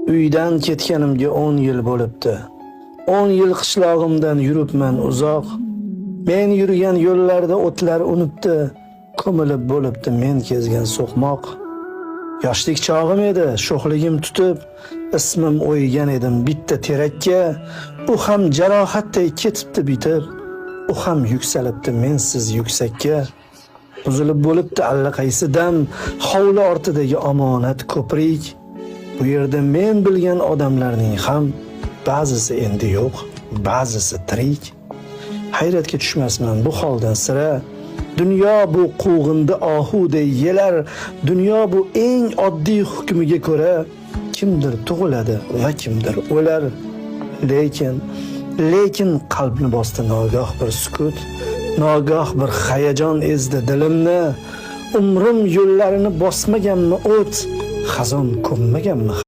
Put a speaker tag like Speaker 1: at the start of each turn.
Speaker 1: Uydan ketganimga 10 yil bo'libdi. 10 yil qishlog'imdan yuribman uzoq. Men yurgan yo'llarda o'tlar unibdi, ko'milib bo'libdi men kezgan so'qmoq. Yoshlik chog'im edi, sho'xligim tutib, ismim o'ygan edim bitta terakka. U ham jarohatday ketibdi bitib, u ham yuksalibdi mensiz yuksakka. Buzilib bo'libdi allaqaysi dam, hovli ortidagi omonat ko'prik. Bu yerda men bilgan odamlarning ham ba'zisi endi yo'q, ba'zisi tirik. Hayratga tushmasman bu holdan sira. Dunyo bu quvg'indi ohuday yelar, dunyo bu eng oddiy hukmiga ko'ra kimdir tug'iladi va kimdir o'lar. Lekin qalbni bosdi nogoh bir sukut, nogoh bir hayajon ezdi dilimni. Umrim yo'llarini bosmaganmi o't, xazon ko'mmaganmi